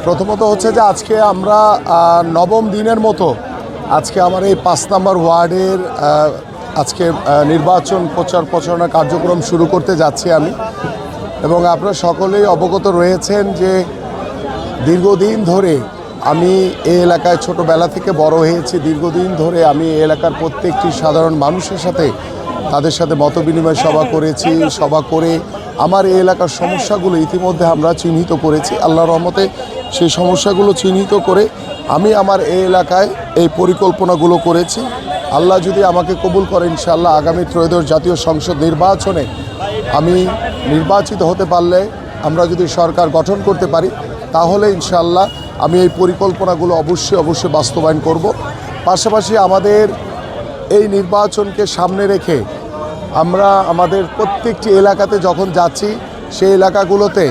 প্রথমত হচ্ছে যে আজকে আমরা নবম দিনের মতো আজকে আমার এই 5 নম্বর ওয়ার্ডের আজকে নির্বাচন প্রচারণা কার্যক্রম শুরু করতে যাচ্ছি আমি। এবং আপনারা সকলেই অবগত রয়েছেন যে দীর্ঘদিন ধরে আমি এই এলাকায় ছোটোবেলা থেকে বড় হয়েছি। দীর্ঘদিন ধরে আমি এই এলাকার প্রত্যেকটি সাধারণ মানুষের সাথে তাদের সাথে মতবিনিময় সভা করেছি। সভা করে আমার এই এলাকার সমস্যাগুলো ইতিমধ্যে আমরা চিহ্নিত করেছি। আল্লাহর রহমতে সেই সমস্যাগুলো চিহ্নিত করে আমি আমার এই এলাকায় এই পরিকল্পনাগুলো করেছি। আল্লাহ যদি আমাকে কবুল করে ইনশাআল্লাহ আগামী ত্রয়োদশ জাতীয় সংসদ নির্বাচনে আমি নির্বাচিত হতে পারলে, আমরা যদি সরকার গঠন করতে পারি, তাহলে ইনশাআল্লাহ আমি এই পরিকল্পনাগুলো অবশ্যই বাস্তবায়ন করব। পাশাপাশি আমাদের এই নির্বাচনকে সামনে রেখে আমরা আমাদের প্রত্যেকটি এলাকাতে যখন যাচ্ছি সেই এলাকাগুলোতে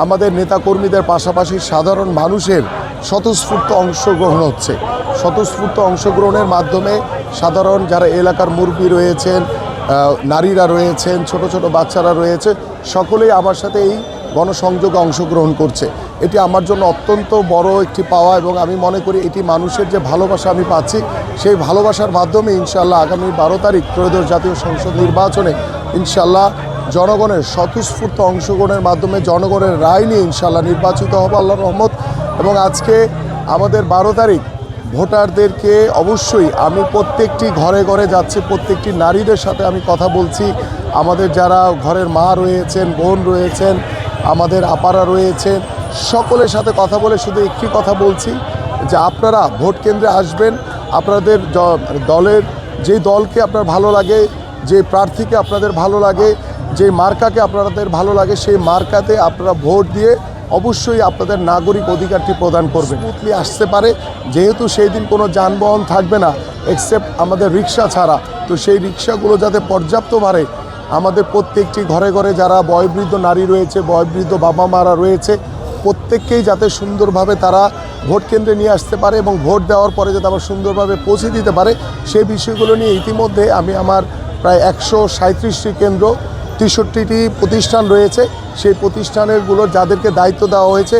আমাদের নেতাকর্মীদের পাশাপাশি সাধারণ মানুষের স্বতঃস্ফূর্ত অংশগ্রহণ হচ্ছে। স্বতঃস্ফূর্ত অংশগ্রহণের মাধ্যমে সাধারণ যারা এলাকার মুরব্বী রয়েছেন, নারীরা রয়েছেন, ছোট ছোট বাচ্চারা রয়েছে, সকলেই আমার সাথে এই গণসংযোগে অংশগ্রহণ করছে। এটি আমার জন্য অত্যন্ত বড় একটি পাওয়া এবং আমি মনে করি এটি মানুষের যে ভালোবাসা আমি পাচ্ছি, সেই ভালোবাসার মাধ্যমে ইনশাআল্লাহ আগামী 12 তারিখ ত্রয়োদশ জাতীয় সংসদ নির্বাচনে ইনশাআল্লাহ জনগণের স্বতঃস্ফূর্ত অংশগ্রহণের মাধ্যমে জনগণের রায় নিয়ে ইনশাআল্লাহ নির্বাচিত হব আল্লাহর রহমত। এবং আজকে আমাদের 12 তারিখ ভোটারদেরকে অবশ্যই আমি প্রত্যেকটি ঘরে ঘরে যাচ্ছি, প্রত্যেকটি নারীদের সাথে আমি কথা বলছি। আমাদের যারা ঘরের মা রয়েছেন, বোন রয়েছেন, আমাদের আপারা রয়েছেন, সকলের সাথে কথা বলে শুধু একটি কথা বলছি যে আপনারা ভোট কেন্দ্রে আসবেন। আপনাদের দলের যেই দলকে আপনার ভালো লাগে, যে প্রার্থীকে আপনাদের ভালো লাগে, যে মার্কাকে আপনাদের ভালো লাগে, সেই মার্কাতে আপনারা ভোট দিয়ে অবশ্যই আপনাদের নাগরিক অধিকারটি প্রদান করবেন। স্মুথলি আসতে পারে, যেহেতু সেই দিন কোনো যানবাহন থাকবে না এক্সেপ্ট আমাদের রিক্সা ছাড়া, তো সেই রিক্সাগুলো যাতে পর্যাপ্ত ভারে আমাদের প্রত্যেকটি ঘরে ঘরে যারা বয়োবৃদ্ধ নারী রয়েছে, বয়োবৃদ্ধ বাবা মারা রয়েছে, প্রত্যেককেই যাতে সুন্দরভাবে তারা ভোট কেন্দ্রে নিয়ে আসতে পারে এবং ভোট দেওয়ার পরে যাতে আবার সুন্দরভাবে পৌঁছে দিতে পারে, সেই বিষয়গুলো নিয়ে ইতিমধ্যে আমি আমার প্রায় 137টি কেন্দ্র, 63টি প্রতিষ্ঠান রয়েছে, সেই প্রতিষ্ঠানেরগুলোর যাদেরকে দায়িত্ব দেওয়া হয়েছে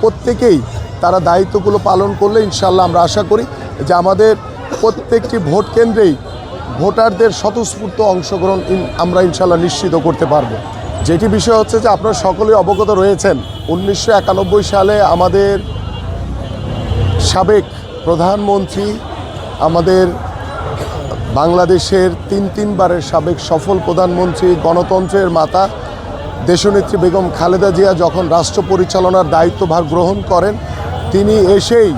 প্রত্যেকেই তারা দায়িত্বগুলো পালন করলে ইনশাআল্লাহ আমরা আশা করি যে আমাদের প্রত্যেকটি ভোট কেন্দ্রেই ভোটারদের স্বতঃস্ফূর্ত অংশগ্রহণ আমরা ইনশাআল্লাহ নিশ্চিত করতে পারবো। যেটি বিষয় হচ্ছে যে আপনারা সকলেই অবগত রয়েছেন 1991 সালে আমাদের সাবেক প্রধানমন্ত্রী, আমাদের বাংলাদেশের তিনবারের সাবেক সফল প্রধানমন্ত্রী, গণতন্ত্রের মাতা দেশনেত্রী বেগম খালেদা জিয়া যখন রাষ্ট্র পরিচালনার দায়িত্বভার গ্রহণ করেন, তিনি এসেই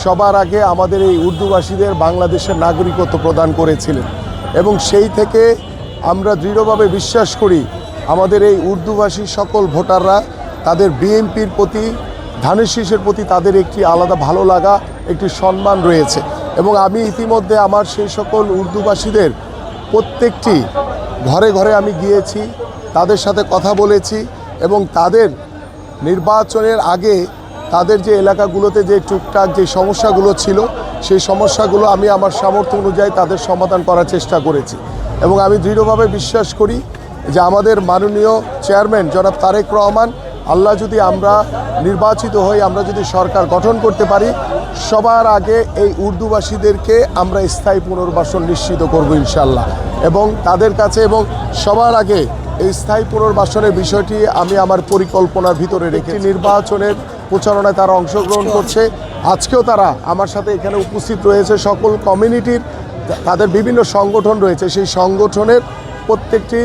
সবার আগে আমাদের এই উর্দুভাষীদের বাংলাদেশের নাগরিকত্ব প্রদান করেছিলেন। এবং সেই থেকে আমরা দৃঢ়ভাবে বিশ্বাস করি আমাদের এই উর্দুভাষী সকল ভোটাররা তাদের বিএনপির প্রতি, ধানের শীষের প্রতি তাদের একটি আলাদা ভালো লাগা, একটি সম্মান রয়েছে। এবং আমি ইতিমধ্যে আমার সেই সকল উর্দুভাষীদের প্রত্যেকটি ঘরে ঘরে আমি গিয়েছি, তাদের সাথে কথা বলেছি এবং তাদের নির্বাচনের আগে তাদের যে এলাকাগুলোতে যে টুকটাক যে সমস্যাগুলো ছিল, সেই সমস্যাগুলো আমি আমার সামর্থ্য অনুযায়ী তাদের সমাধান করার চেষ্টা করেছি। এবং আমি দৃঢ়ভাবে বিশ্বাস করি যে আমাদের মাননীয় চেয়ারম্যান জনাব তারেক রহমান, আল্লাহ যদি আমরা নির্বাচিত হই, আমরা যদি সরকার গঠন করতে পারি, সবার আগে এই উর্দুভাষীদেরকে আমরা স্থায়ী পুনর্বাসন নিশ্চিত করব ইনশাআল্লাহ। এবং তাদের কাছে এবং সবার আগে এই স্থায়ী পুনর্বাসনের বিষয়টি আমি আমার পরিকল্পনার ভিতরে রেখে নির্বাচনের প্রচারণায় তারা অংশগ্রহণ করছে। আজকেও তারা আমার সাথে এখানে উপস্থিত রয়েছে। সকল কমিউনিটির তাদের বিভিন্ন সংগঠন রয়েছে, সেই সংগঠনের প্রত্যেকটি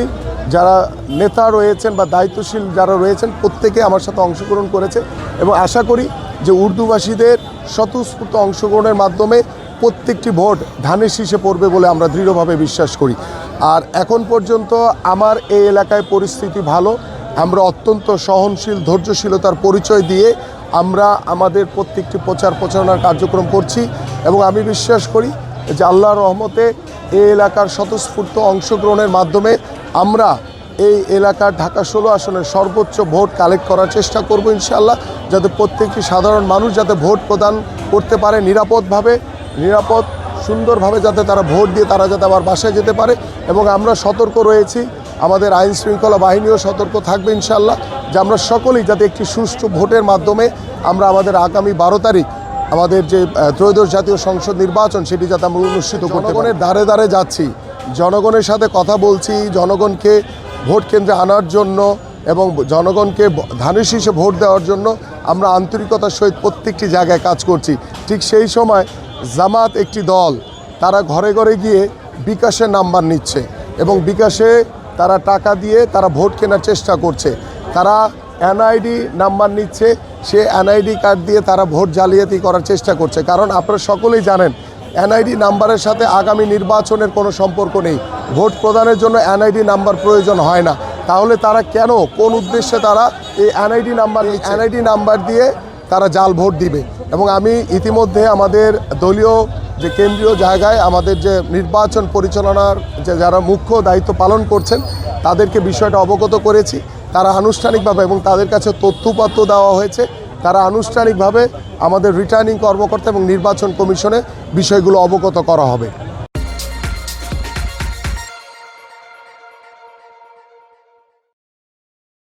যারা নেতা রয়েছেন বা দায়িত্বশীল যারা রয়েছেন প্রত্যেকে আমার সাথে অংশগ্রহণ করেছে। এবং আশা করি যে উর্দুভাষীদের স্বতঃস্ফূর্ত অংশগ্রহণের মাধ্যমে প্রত্যেকটি ভোট ধানের শীষে পড়বে বলে আমরা দৃঢ়ভাবে বিশ্বাস করি। আর এখন পর্যন্ত আমার এই এলাকায় পরিস্থিতি ভালো। আমরা অত্যন্ত সহনশীল, ধৈর্যশীলতার পরিচয় দিয়ে আমরা আমাদের প্রত্যেকটি প্রচারণার কার্যক্রম করছি। এবং আমি বিশ্বাস করি যে আল্লাহর রহমতে এই এলাকার স্বতঃস্ফূর্ত অংশগ্রহণের মাধ্যমে আমরা এই এলাকার ঢাকা 16 আসনের সর্বোচ্চ ভোট কালেক্ট করার চেষ্টা করব ইনশাআল্লাহ, যাতে প্রত্যেকটি সাধারণ মানুষ যাতে ভোট প্রদান করতে পারে নিরাপদভাবে, সুন্দরভাবে, যাতে তারা ভোট দিয়ে তারা যাতে আবার বাসায় যেতে পারে। এবং আমরা সতর্ক রয়েছি, আমাদের আইন শৃঙ্খলা বাহিনীও সতর্ক থাকবে ইনশাআল্লাহ। যে আমরা সকলেই যাতে একটি সুষ্ঠু ভোটের মাধ্যমে আমরা আমাদের আগামী 12 তারিখ আমাদের যে ত্রয়োদশ জাতীয় সংসদ নির্বাচন সেটি যাতে আমরা অনুষ্ঠিত করতে পারি। ধারে ধারে যাচ্ছি, জনগণের সাথে কথা বলছি, জনগণকে ভোট কেন্দ্রে আনার জন্য এবং জনগণকে ধানের শীষে ভোট দেওয়ার জন্য আমরা আন্তরিকতার সহিত প্রত্যেকটি জায়গায় কাজ করছি। ঠিক সেই সময় জামাত একটি দল, তারা ঘরে ঘরে গিয়ে বিকাশের নাম্বার নিচ্ছে এবং বিকাশে তারা টাকা দিয়ে তারা ভোট কেনার চেষ্টা করছে। তারা এনআইডি নাম্বার নিচ্ছে, সে এনআইডি কার্ড দিয়ে তারা ভোট জালিয়াতি করার চেষ্টা করছে। কারণ আপনারা সকলেই জানেন এনআইডি নাম্বারের সাথে আগামী নির্বাচনের কোনো সম্পর্ক নেই। ভোট প্রদানের জন্য এনআইডি নাম্বার প্রয়োজন হয় না। তাহলে তারা কেন, কোন উদ্দেশ্যে তারা এই এনআইডি নাম্বার দিয়ে তারা জাল ভোট দিবে? এবং আমি ইতিমধ্যে আমাদের দলীয় যে কেন্দ্রীয় জায়গায় আমাদের যে নির্বাচন পরিচালনার যে যারা মুখ্য দায়িত্ব পালন করছেন তাদেরকে বিষয়টা অবগত করেছি। তারা আনুষ্ঠানিকভাবে এবং তাদের কাছে তথ্যপত্র দেওয়া হয়েছে, তারা আনুষ্ঠানিকভাবে আমাদের রিটার্নিং কর্মকর্তা এবং নির্বাচন কমিশনে বিষয়গুলো অবগত করা হবে।